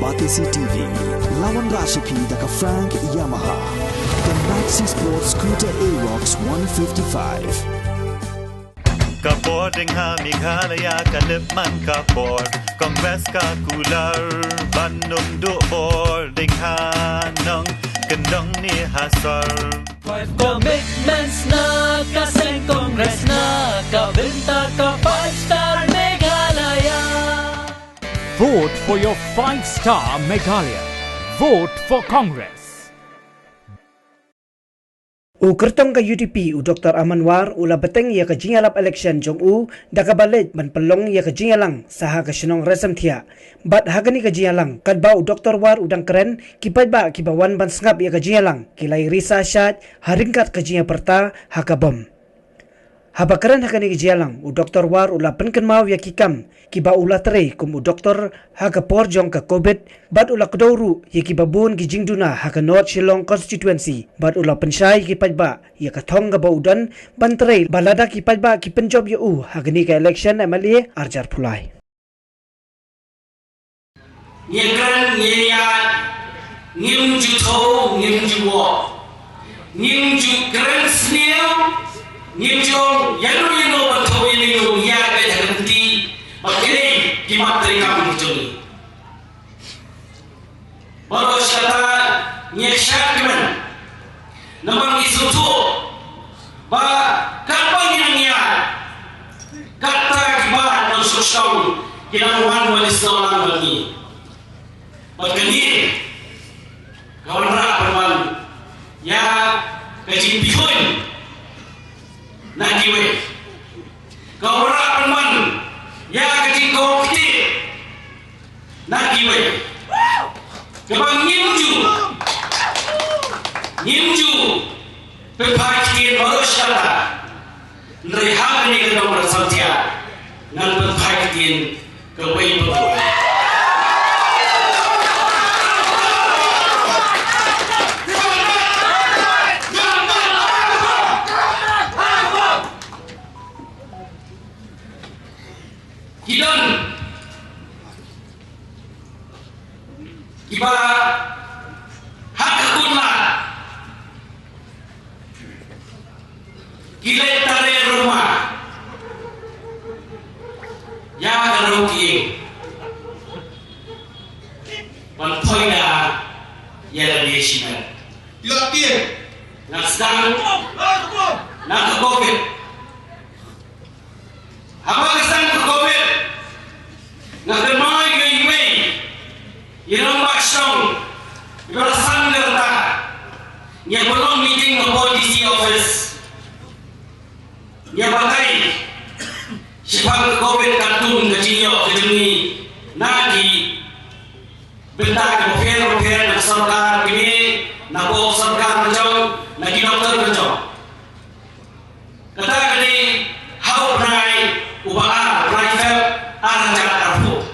Batisi TV, lawan Rashipi daka Frank Yamaha, the Maxi Sports Scooter Aerox 155. Kapor dengha Meghalaya Kaliman kapor Kongres ka kular Bandung dukbor dengha nong kendong ni hasar. Five commitments na kaseng Kongres na kabinta ka 5-star Meghalaya. Vote for your 5-star Meghalaya. Vote for Congress. Kertong ka UDP Dr. Amanwar ula beteng ia ke jingalap election jong daka balik ban pelong ia ke jingalang saha ke senong resem thia bat hagani ke jingalang kadba Dr. War udang keren kipai ba kibawan ban sengap ia ke jingalang kilai risa syat haringkat ke jinga perta hakabom haba keren hagani ke jingalang Dr. War ula penken mau ya kikam kiba ula tere kum Dr. hakapor jong ke covid bat ula kedauru ya kibabun ki jingduna haka North Shillong constituency bat ula pensyai ki pajba ya kathong ga baudan bantre balada ki pajba ki penjob ya hagani ka election MLA Arjar Pulai Nyekran nyeyat ngim ju tho ngim ju wo ngim ju kran sneo ngim jong yanu batho yanu ya ga janti bakre ki matri kam joni Baros kata nyeshakman namang isutu ba kapang yang kata kibat dan susau kinangwan walis nawalan bagi bagani kawan rapan ya kajing bihun nakiwe kawan rapan ya kajing kokti nakiwe kapang Nimju pepakin manusia rehat ni ke nomor santia ngan pepakin ke wei betul. Kidan kiba hak kunlah Gilai tarik rumah Ya garuki Bantoy na Yara Deshiman Ilakin Nasdang Nakakopit Habagasan kakopit Nakadamay gayimay Irang baksyong Ibarasan gerta Yang belum meeting ng policy office yang pakai sifat COVID kartun kecil kecil nagi bentar kefir nak sarkar ini nak bawa sarkar macam nagi dokter macam kata kini how pray ubah private arah arfu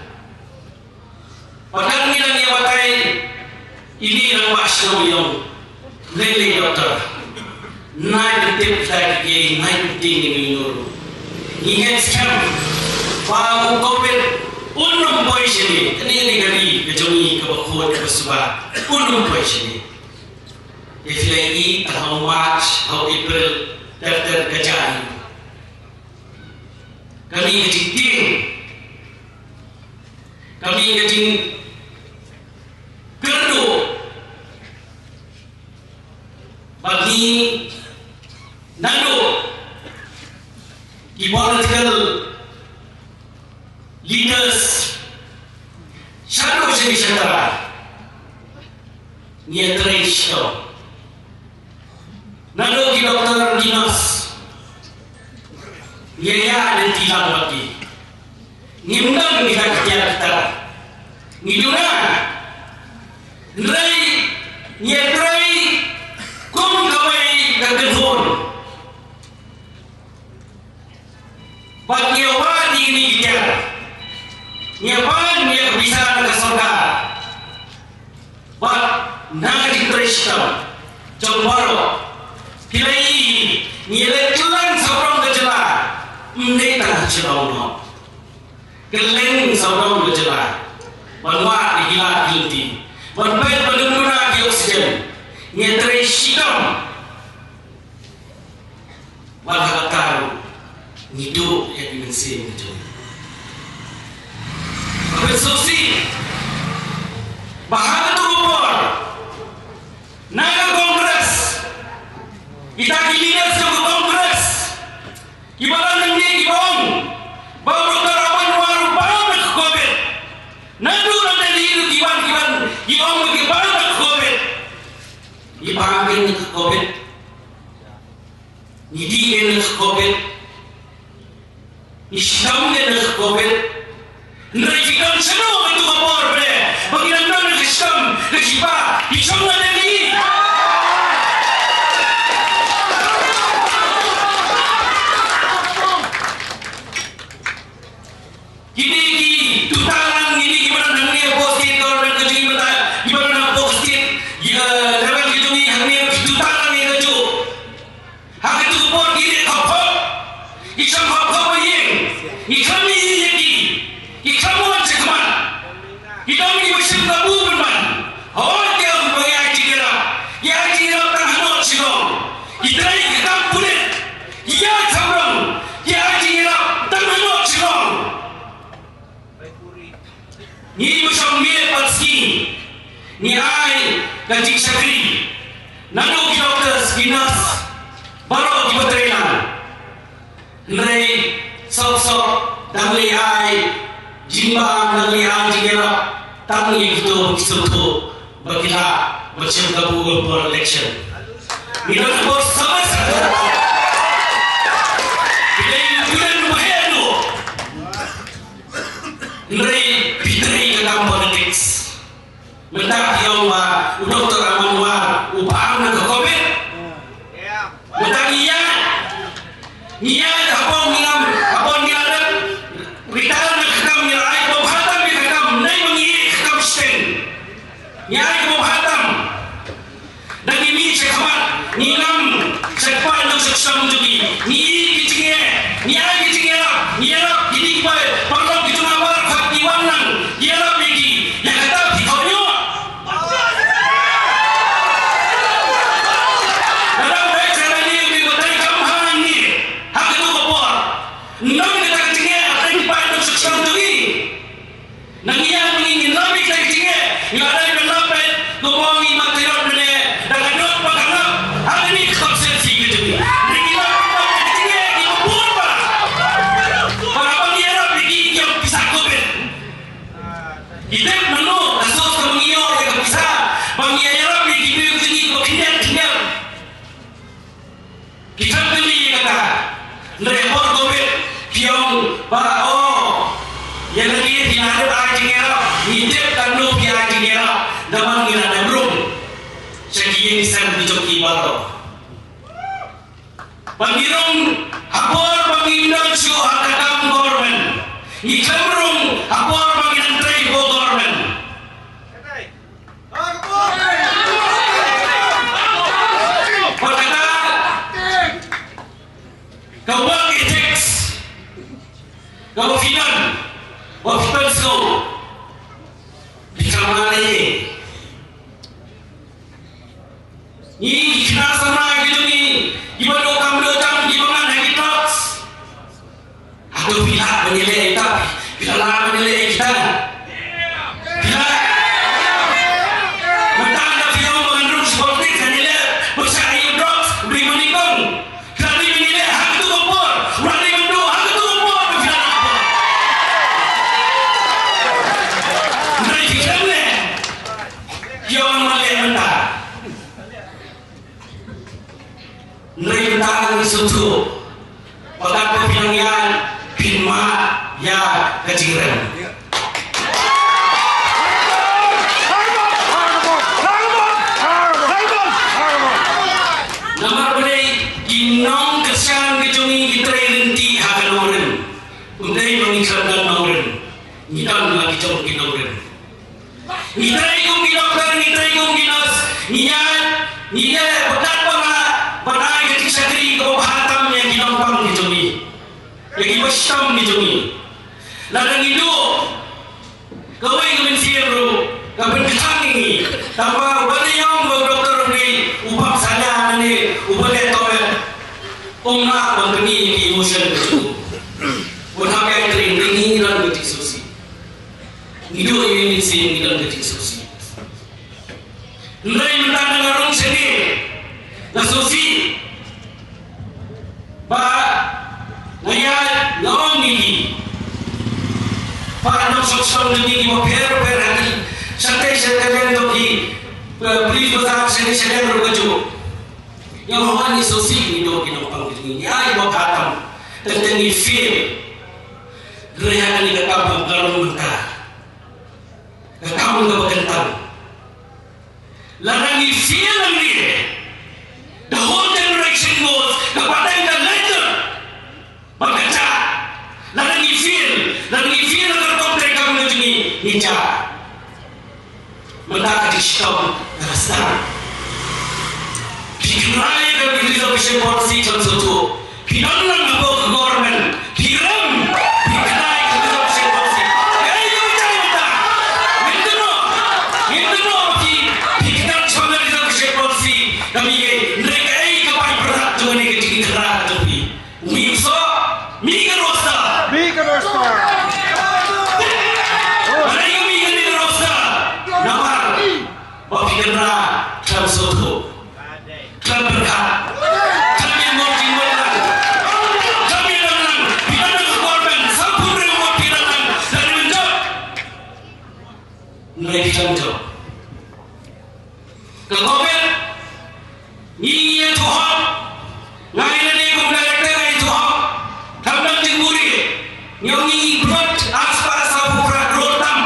padahal ni yang pakai ini yang masuk yang lele dokter naik tip lagi naik tinggi minur ingat sekarang bahawa COVID unum boy sini ini negeri kejungi kebakut kebesubat unum boy sini lagi tahun March tahun April daftar kerjaan kami kejing kami kejing kerdu bagi Nando, the political leaders, shadow jenis antara, ni tradisional. Nando di dokter dinas, ni ada tilang lagi. Ni undang ni kerja kita, ni duna, ni try, kum kawai kegenhon. Bagi orang ini kita, nyaman dia bisa nak surga. Bak nak diteruskan, jomaro, pilih nilai kelang seorang kejelah, mereka jelah. Keleng seorang kejelah, Banwa digila gilti. Banpai balumuna gi oksigen. Nyetre shikam. Walhakataru. Nido ya dimensi itu. Bersusi. Bahan tu upor. Naga Kongres. Kita leaders ke Kongres. Ibarat nanti gibong. Baru terawan waru banyak COVID. Nandu nanti itu gibong bagi banyak COVID. Ibangin ke COVID. Nidiin ke COVID. Istamnya ke COVID. Nerifikan semua itu kapor bre. Bagi nanti ke istam, ke jiba, isam nanti. Gini tutaran gini gimana nangnya postit orang kerja gimana nak postit level gitu ni hanya tutaran ni kerja hak itu pun gini apa isam apa yang ikam ni lagi ikam orang cekman ikam ni macam tabu berman orang dia bayar cikera ya cikera terhadap cikong idai ikam punya ya cabrong ya cikera terhadap cikong ni macam mil palski ni ai gaji sakri nanu doktor skinas baru dibetelan nai sok dangli ai jimba dangli ai jigera tangi itu bagila macam kabul for election ni nak bos sama Nri pitri dalam politics. Mendak yang Dr. Aman War upang ke COVID. Mendak niat apa niat ritaran kekam niat pembahatam kekam nai mengi kekam sten. Niat pembahatam. Dan ini cekamat nilam cepat untuk seksam juga. Ni kicingnya, niat ini perlu kita nawar Iwanan, dia lagi yang kata dikonyo. Dalam baca ni dibuat kamhan ni, hak itu kapor. Nang kita tinggal ada di pada seksam tu ni. Nang yang ingin nabi kita tinggal, yang ada di dalam bed, gomongi material ni, dan ada pakanap, hak ini konsepsi gitu ni. Hidup menu kasus kemengiyo yang bisa pengiyaran di video ini kemudian kita beli kata report COVID pion bao yang lagi tidak ada jingera hidup kanu biar jingera dalam kita demrum sekian sen dijoki baru pengirung apor pengindang su hakam government ikamrung apor pengindang trade government perkata kawal ethics kawal finan hospital school dikamari ini kita sama gitu nih gimana kamu datang gimana lagi talks atau pihak menilai tapi pihak lain menilai kita pihak mentang ada pihak mengandung politik menilai bersari drugs beri menikung kerana menilai hak itu kompor berani menduk hak itu kompor pihak kompor dari fikirannya dia orang malai mentah dari mentang suatu pada pemilihan Pinma ya kejiran. Nomor beri inong kesan kejungi kita renti akan orang. Undai mengikat dan orang. Ngitan lagi jauh kita orang. Ngitai kum dokter, ngitai kum dinas. Niat bekat pada ketika sakri kebahatam yang dinampang kejungi. Lagi bersam di sini. Ladang hidup, kau yang mensia Kepentingan ini, tanpa beliau doktor ni ubah sana ni ubah letoran, nak bangkini ni emotion itu, bukan yang ini dalam betik sosial, hidup ini sih dalam betik sosial. Nai mentang dengan orang sendiri, na sosial, naya lawan ini, nak sosial ini mau per hati. Santai yang doki beli besar seni berwujud. Yang orang ni sosial ni doki nampak begini. Ay bapak tentang ni feel. Gerakan ni kakak bergaram mentah. Kakak berkentang. Larang ni feel lagi. The whole generation goes kepada yang later. Berkaca. Larang ni feel agar kontrak kamu ni hijau. Mendapat diskon rasa. Pikiran yang reservation policy contoh. Pikiran apa government? Pikiran reservation policy. Itu macam itu pikiran cuma reservation policy. Kami mereka kapan berat tu ni ketika kerah tapi. Miso, mikir rosta. Pikirlah dalam suatu dalam berkat kami mengumpulkan kami dalam pidana korban sampun remote pidana dari menjauh mereka menjauh kekomen ini yang Tuhan ngayon ni kung director ay Tuhan tamang tingguri yung i-grot aspa sa pupra grotam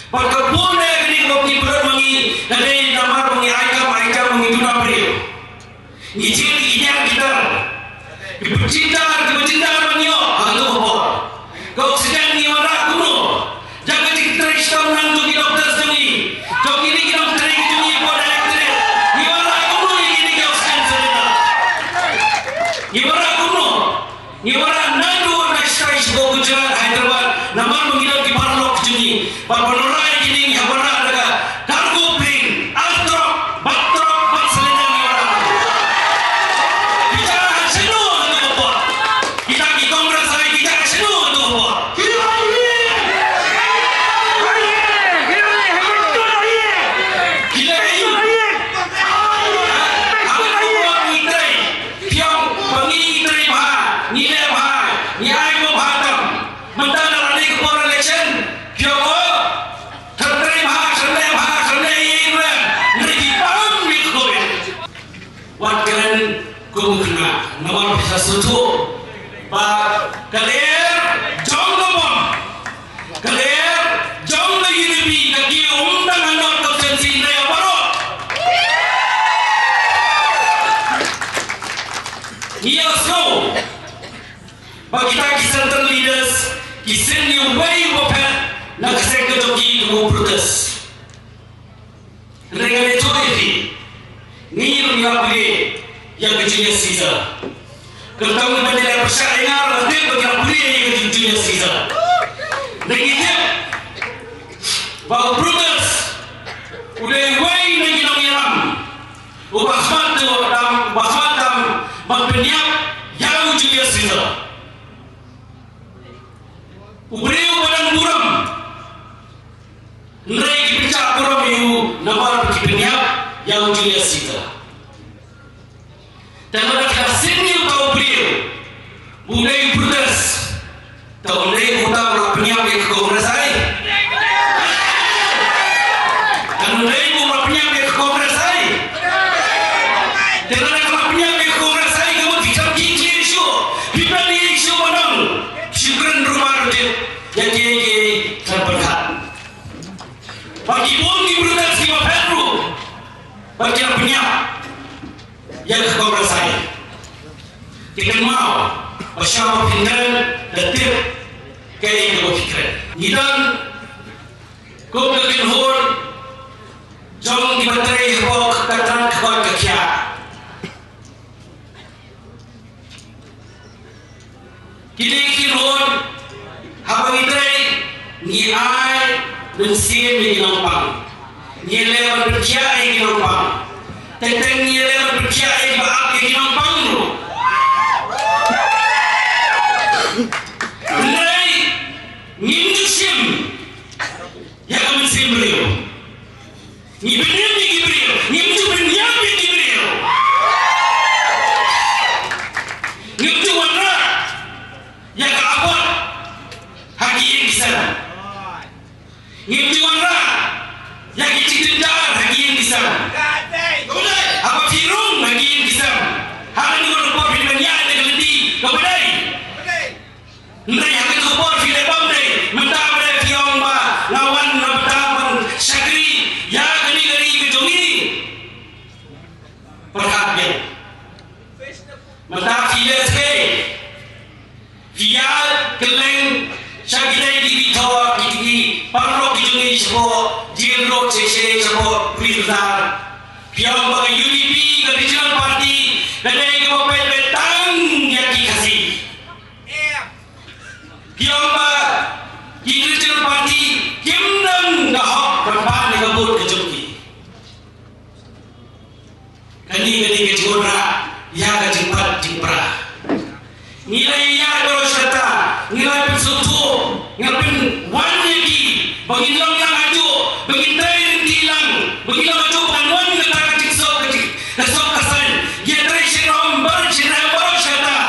pagkapun na dari nama mengi aikam mengi tuna beliau. Ijil inya kita. Kecintaan menio itu apa? Kau sedang ni orang kuno. Jangan diteruskan nanti dokter sendiri. Jauh ini kita terus dunia pada elektrik. Ni orang kuno ini kau sedang sedang. Ni orang kuno. Ni orang nandu nak strike go Gujarat Hyderabad. Nama mengirim di Barlok sini. Papanurai ini yang benar ada. Nama sesuatu, Pak kalian jom nombor, kalian jom lagi lebih kaki undang anak konsensi saya baru. Ia so, Pak kita kisah leaders, kisah new way of nak sektor joki kamu protes. Dengan itu ni dunia boleh. Yang kecilnya Caesar. Kalau kamu menjadi persaingan, nanti bagaimana boleh yang kecilnya Caesar. Begitnya, bahawa Brutus udah way lagi nang yaram, ubah matam, berpenyak yang kecilnya Caesar. Uberiu badan buram, naik pecah buram itu nama berpenyak yang kecilnya Caesar. Dan mereka sini tahu beliau, mulai protes, tahu mulai kita berpenyak ke Kongres saya, dan mulai berpenyak ke Kongres saya, dan mereka berpenyak ke Kongres saya, kamu tidak kiki isu, tidak isu orang, syukuran rumah dia, yang dia terberkat. Bagi pun di protes di Pedro, bagi berpenyak. Yang kau saya, kita mau bersama pimpinan detik kaya yang berfikiran. Nidan kau mungkin hor, jom dibateri hok kataran kau kekia. Kita hor, habang itay ni ai dan sim di Lampang. Nyelewan berkiai di Lampang. Tentang nyelewan berkiai baak di Lampang tu. Nai ngindu sim. Ya kami sim beliau. Ni benar ni beliau. Ngindu benar ni beliau. Ngindu warna. Ya kaabot. Hagi yang disana. Ngindu warna. Ya kicitendar hagi yang disana. Apa firung hagi yang disana. Hal ni orang buat film yang ada keledi. Kau bedai. Ndai hagi tu buat film bandai. Mentah pada fiong ba lawan nabtaban syakri. Ya gani ke jongi. Perhatian. Mentah film sekali. Fial keleng syakidai di bitawa kiti parlo ki jongi sebut jilro cese sebut piltar piang bagi UDP ke regional party kedai ke bopet betang yaki kasih piang bagi regional party kimdang dahok perempuan ni kabut ke jongi kani ke jora ya ke jempat jempra nilai ya kalau serta nilai pensutu nilai wan lagi bagi long yang aju bagi train tilang bagi long aju panwan kata kesok kasan generation nomor baru serta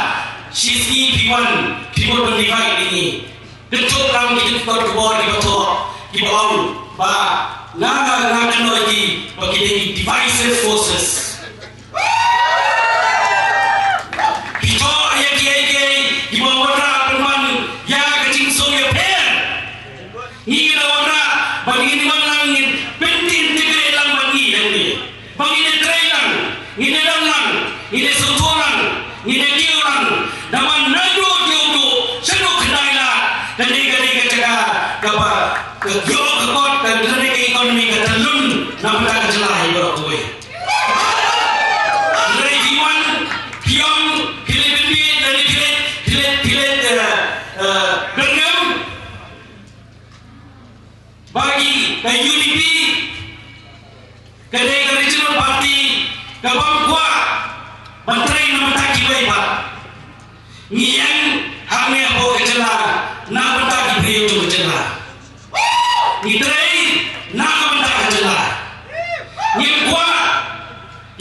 sisi piwan piwan pendivide ini bentuk ram itu kau kebor di betul di bawah ba naga lagi bagi divisive forces. Bagi UDP kedai regional party kabang kuat bantrai nama taki baik ngiang hamil apa kecela nak bantaki beliau tu kecela ngitrai nak bantak kecela ngiang kuat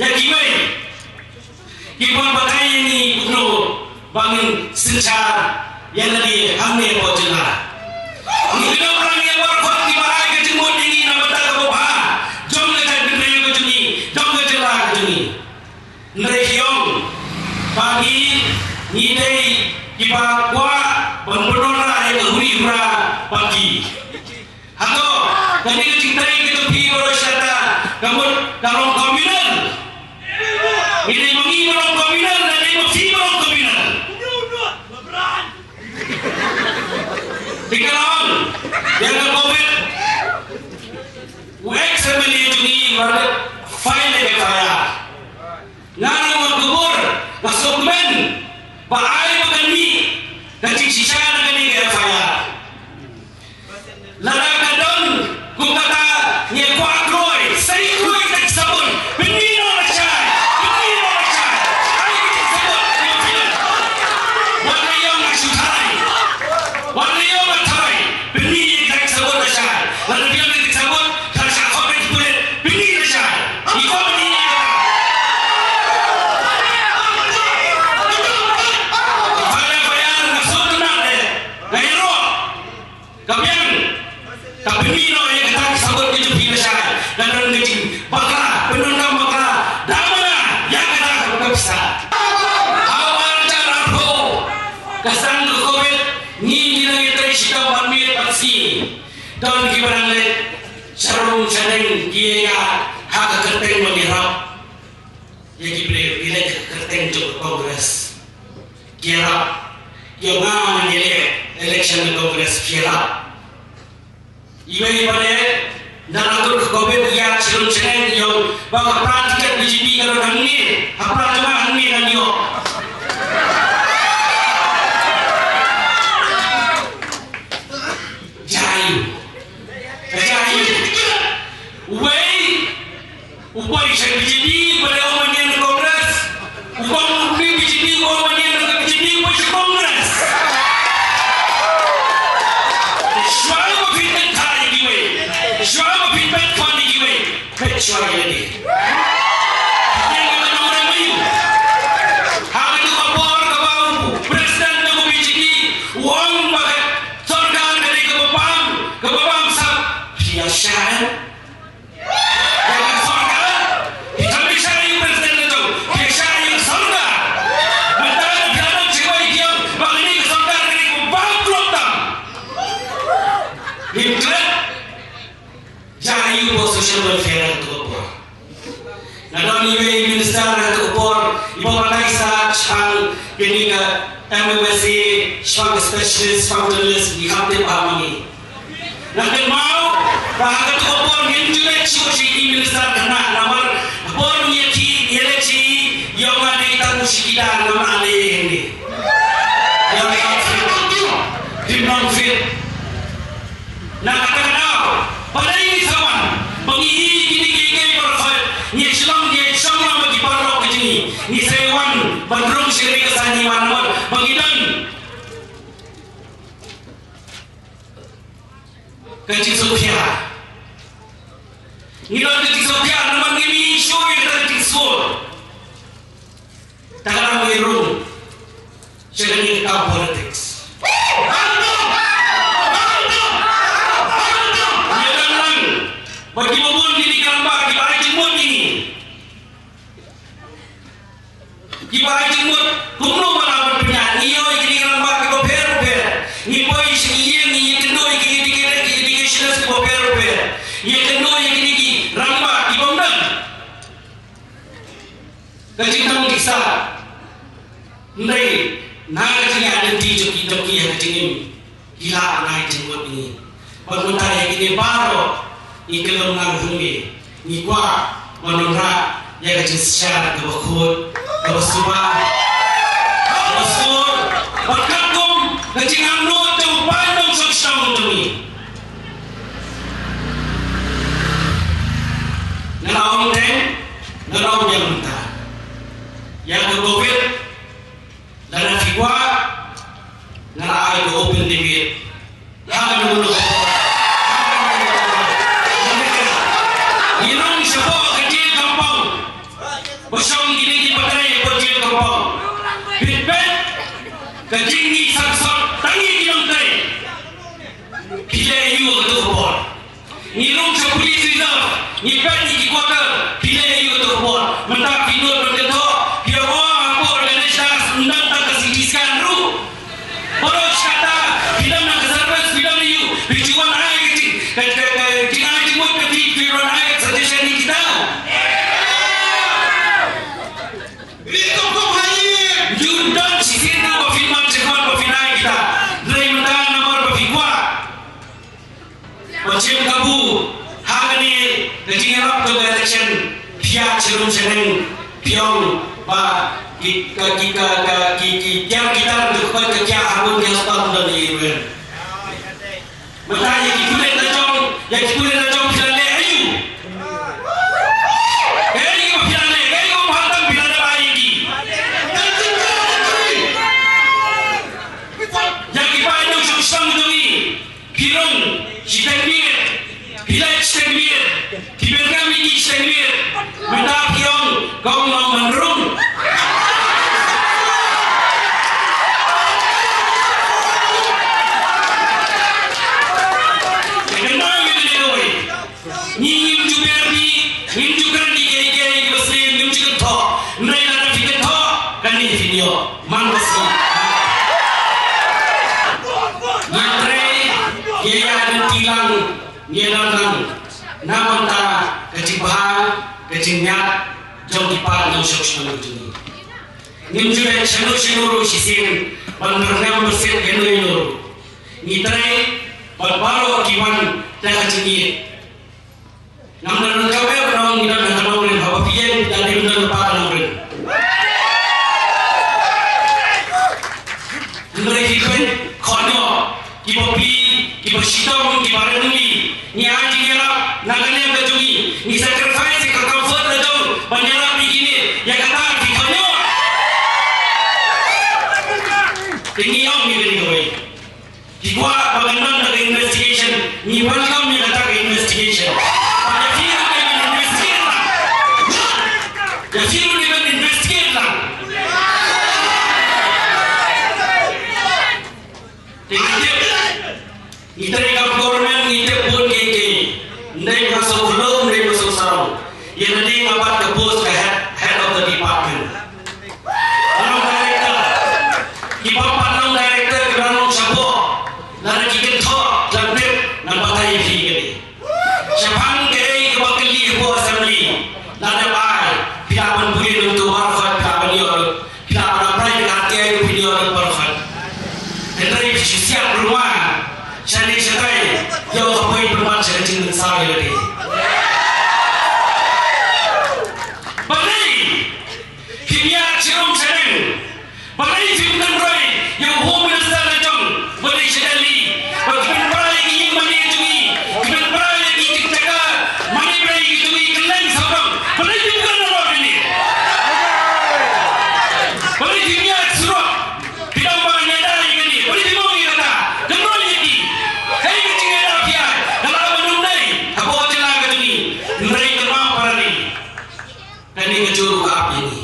ya kibai kibon bagai ini kuno bangun secara yang lebih hamil apa kecela ngitrai orang yang berkuat di bahaya kecemut ini nak bantak apa jom lekat beliau kecuni jom kecela kecuni nerehiong pagi ngidai kiba kuat pemberdora yang huri hura pagi hato kami kecintai kita pi bersyata kamu dalam komunal ini mengi dalam komunal dan ini fi dalam komunal dikalau yang ke covid wek semeni ini pada file ke saya ngari makubur masuk men baai bagani dan sisa negani ke saya lara kadon ku kata nye kwa kroi sai kroi tak sabun benino rachai ai kita sabun yang film warna yang asutai warna yang matai benino tak sabun rachai lalu dia tak sabun kalau sakau tak boleh benino rachai iko benino Kapimino yang kata sabut itu biasa dan orang kecil bakla penundang bakla damana yang kata tak bisa awal cara pro kesan covid ni lagi tersikap ambil aksi dan kibarang le sarung sadeng dia hak kerteng menirap yang diberi bila kerteng untuk kongres kira yang menilai election kongres kira Ibai pada naratur COVID yang selesai yang bawa perhatikan BJP kalau hangi apa cuma hangi dan yo jayu cuai lagi. Yang kita orang mayu. Hal itu kapor kapau presiden itu bijiki uang pakai sorgan dari kebabam sab biasa. Yang sorgan kita bisa yang presiden itu biasa yang sorgan. Betul jangan cewa dia bagi sorgan dari kebabam kelontang. Hingga Jayu social welfare itu apa? Nadon iwe minister itu apa? Ibu bapa isa spang kini ke MWC spang specialist spang journalist di hati pahami. Nadon mau bahkan itu apa? Hinjule cuci minister kena nomor apa? Nyeki eleksi yang ada di tamu sikida nama alih ini. Yang fit. Nak katakan apa? Pada ini kawan, pengihi kini berfait, ni Islam bagi parok kecini, ni sewan bandrung siri kesani manamot pengidan, kecil Sophia, ni lawan kecil Sophia nama ni show yang kecil Sophia, tak ada mengerung, saya ni tahu politics. Bagi mobil ini gambar di bawah jemut ini. Di bawah jemut, kumno mana berpenyak. Iyo ini gambar di bawah per. Ni boy iya ni kedua ini jelas di bawah per. Ia kedua ini ramba di bawah. Kecil tamu kisah. Ndai, naga jadi ada di joki yang kecil ini. Gila naik jemut ini. Bermutar yang ini baru. Ikelong nang hungi, ni kwa manonra ya kecil secara kebakut, kebasuba, kebasur, berkakum, kecil amno tempat dong soksham tumi. Nelawan yang mentah, yang COVID, dan fikwa, nelaai ke open debate, yang menurut. Bosong gini di pakai bocil kampung. Bibet kejingi saksot tangi di lantai. Bila you itu kebor. Nirung sepuluh reserve. Nipet di kuarter. Bila you itu kebor. Mentah pinur berketok. Dia apa organisasi undang tak kesidiskan ru. Boros kata bila nak keservis bila you bijuan air kecil. Jangan jemut kebijuan air suggestion ni kita. Macam kabu, hari ni kecil apa tu election, pihak serum seneng, pion, ba, kita untuk kerja harun yang setahun dan ini. Bertanya yang kita lejong pilih ayu. Ini kau pilih, ini kau hantam pilih ada ayu di. Yang kita itu susah mendungi, pilon. Istengmir, bila istengmir, tiba kami di istengmir, mendak yang kau mau menurun. Kenapa itu dilakukan? Nyim juga di gay bersih, nyim juga thok, mereka ada fikir thok, kan ini video, man bersih. Dia ada tilang, dia dalam nama ta kecil bahang, kecil nyat, jom dipat yang sokshman itu. Nimjule chanu sisin, bandernam bersih enu. Nitrai berbaro kiwan tak kecil. Namun kau berang kita nak namun bawa pian dan diundang lepas namun. Mereka kono, kibopi. Ibu sidang, ibu renungi, ni anjing yang naganya berjungi, ni sacrifice ke comfort lejong, banyak begini, yang kata dikonyo. Tinggi yang ni beri kau. Dibuat bagaimana dengan investigation, ni welcome ni kata investigation. Pada dia dengan investigation. กันฉันพังเกย์ก็บอกกันลีบัวสัมลีนั่นไปพิลาบันบุรีลงตัวบาร์ฟัดพิลาบันยอร์พิลาบันอะไรกันเกย์พิลาบันบาร์ฟัดแต่ตอนนี้พิชิตรู้ว่าฉันนี่ฉันได้ยอมขโมยประมาณฉันจึงเป็นสาวเลยบันนี้พิมยาชิลมฉันบันนี้พิมกันไรยังโฮมิสเตอร์จงบันนี้ฉันลีบันนี้เป็นอะไรยิ่งมันยิ่งจุยเป็นอะไรยิ่งจักรมันยิ่งอะไรยิ่งจุยกันเล่นสาวบันนี้พิมกันอะไรกันนี่บันนี้พิมยาสุรพิลาบันเนี่ยได้กันนี่บันนี้พิมองยังได้กันน้อยยิ่งเฮ้ยจริงๆนะพี่kalau belum naik apa celah kat ni naik ke mau parani dan ni kejuru ke api ni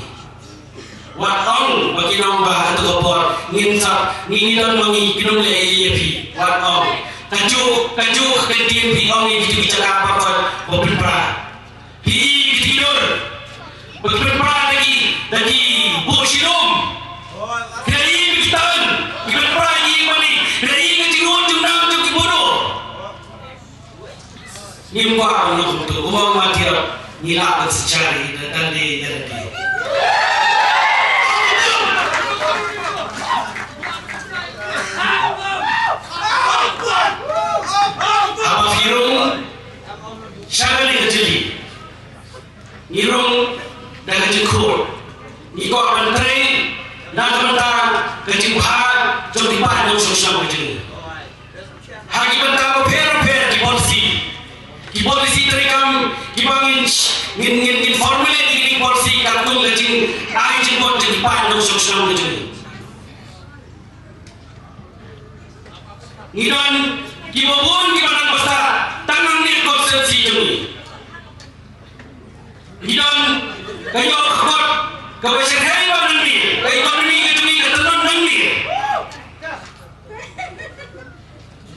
wat on bagi nombah tu kopor ngin sap ngin don mangi pinum le api wat on kaju kentin pi on ni kita bicara apa kot bopin pra pi tidur bopin pra lagi bu silum dari bitan bopin pra lagi mani dari kejurun jumnam tu kibodoh nimba untuk tu umam matir nilai secari dan di apa firung syarani kejeli nirung dan kejekur nikok menteri dan mentang kejimhan jom dipan dan sosial kejeli hagi mentang per di polisi terikam ngin formula di polisi katung kejing ai jemput jadi pan dan sosial kejeli ngidon kibobun kibanan besar tangan ni konsensi jemi ngidon kayo khot kabesek hai banan ni kayo ekonomi kejemi ketenon nang ni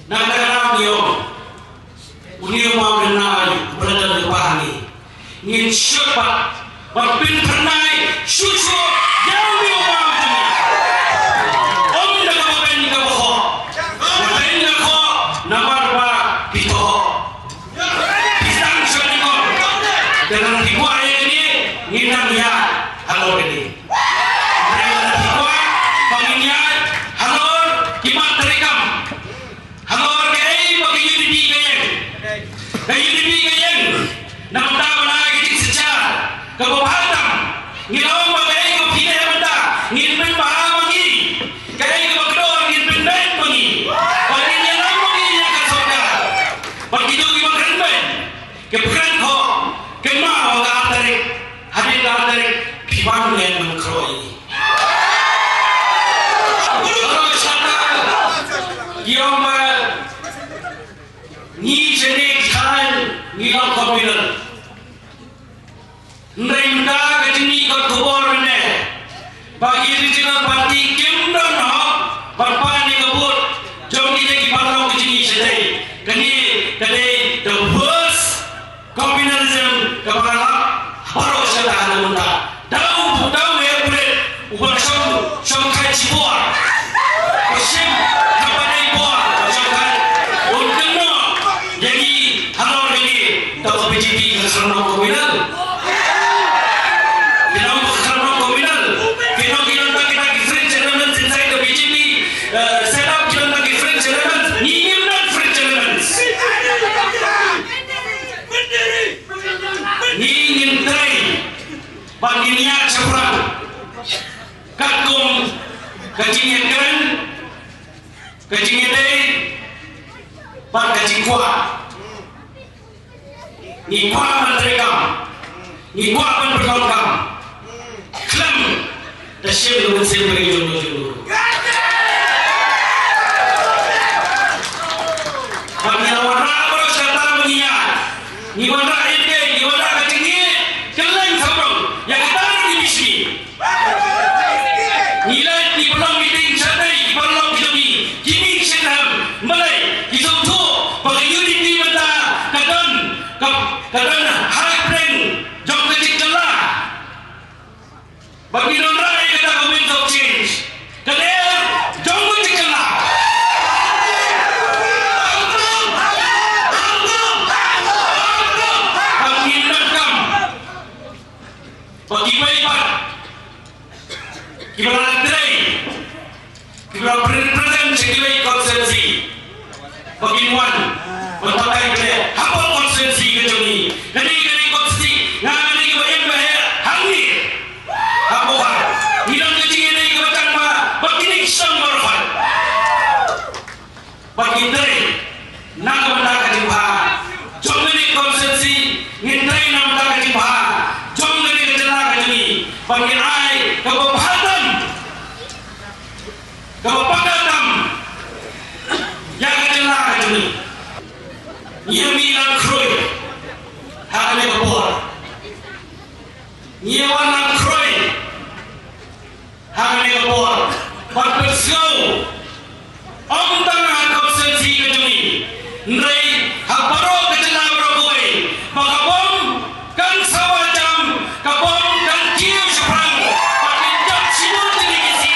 nagara niyo uniyo mau denai berada di pahani ngin syupat berpin pernai syusu yang niyo mau jemi om daga baben ni kaboho baben ni ko namar ba pito pisang syadiko dengan dikwa ini nginang ya halo ini dengan dikwa panginya halo kimat terikam halo kei bagi UDP kayeng nam ta bana ki secara kebahatam ngilong bagai ko pile benda ngin pen baha mangi kay ko kedor ngin pen ben mangi bagi ni nam mangi ya ka soda bagi tu ki makan ben ke pekan ko ke ma ga tarik hadin ga tarik piban len mengkroi kalau sana gioma ni jenik kan ngilang kombinal nrenda kejini kot kubor ne bagi regional party kemdon ho parpan ni kebut jom kita ki parlo kejini sedai kani the worst communalism kabala haro sala munda dau ya bulet ubah som kai cibor kosim kapanai bor jangan unkenno jadi halo ini tahu BJP kerana komunal kerana komunal kita tak different elements inside the BJP set up kita tak different elements ni not different elements ni try bagi niat seorang kagum kajingan kan kajingan day bar kajing kuat ni kuat menteri kam ni kuat berkawan kam klam dah siap dengan saya beri jodoh bagi lawan rakyat serta mengiat ni wana ini ni wana kajingi keleng sabang yang kita di misi nilai di belum meeting sadai di belum kami kini senam mulai itu tu bagi UDP benda kadang high brain jom kecil celah bagi non-rai kata moment of change kadang jom kecil celah kita nanti kita present sekali konsensi bagian berbagai benda apa konsensi kejuni jadi konsensi ngan ini bagian bahaya hangi apa hilang kecil ini kebetulan begini semua orang bagi dari nak benda kejimpa jom ini konsensi ngintai nak benda kejimpa jom ini kejelah kejuni bagi ai kebabatan kebabatan yang kejelah kejuni Yami lang kroy, hakane kapor. Nyawan lang kroy, hakane kapor. Pagpesgaw, ang tangan konsensi kejuni. Nray haparo kejela brogoy. Pagabom kan sawajam, kabom kan kiyo seprang. Pakinjak sinur tinigisi,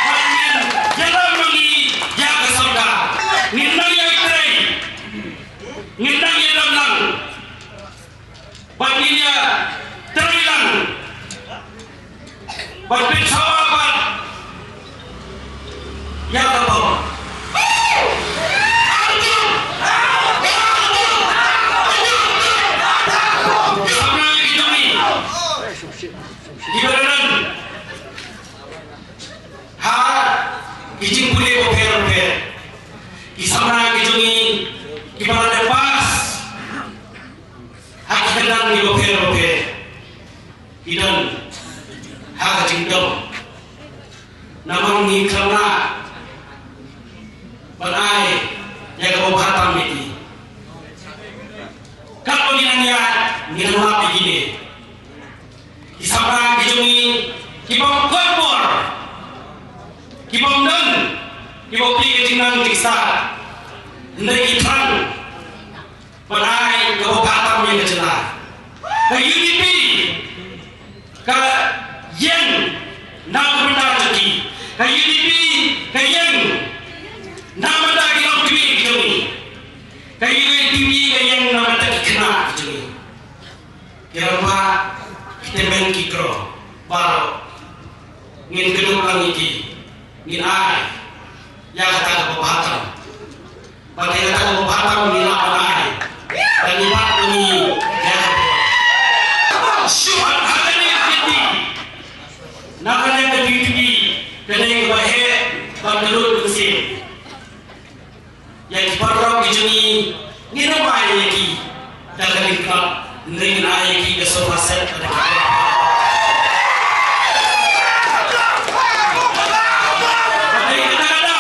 pakin jalan mangi ya kesorga. Nindang ya itray. Ngindang ia lang baginya terilang bagian sahabat yang terbawa sama kita ni ibaran ha kijing boleh berper kisana kijungi ibarat lepas hak hendak di lope idan hak jingdom namun ni karena banai yang kebobatan ini kalau dinanya minumlah begini isapra kijungi kibom korpor kibom dan kibom pilih jinang diksa Hendaki terang Padahal kebukatan yang kejelah Ke UDP Ke yang Nak benda lagi Ke UDP Ke yang Nak benda kita kami kejuni Ke UDP Ke yang nak benda kena kejuni Kira-kira Kita main kikro Baru Ngin kedua lagi Ngin ai Yang kata kebukatan Pakai kata kebukatan ni nak pakai dan lipat ini ya syuhat hadani kiti nak kena kiti kena yang bahaya bandelur bersih yang diparok dijuni ni nampak lagi dan kena kelak dengan ayat kita sepaset pada kita pakai kata-kata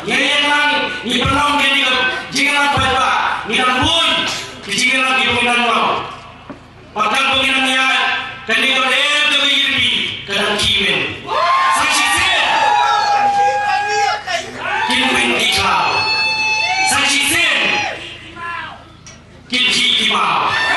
yang lang ni penong Jangan lupa, minum pun, dijingan lagi penginan mau. Padahal penginan niat, dan itu leher dari UDP, kadang kimen. Saksi saya, kimen iklau. Saksi saya, kimau.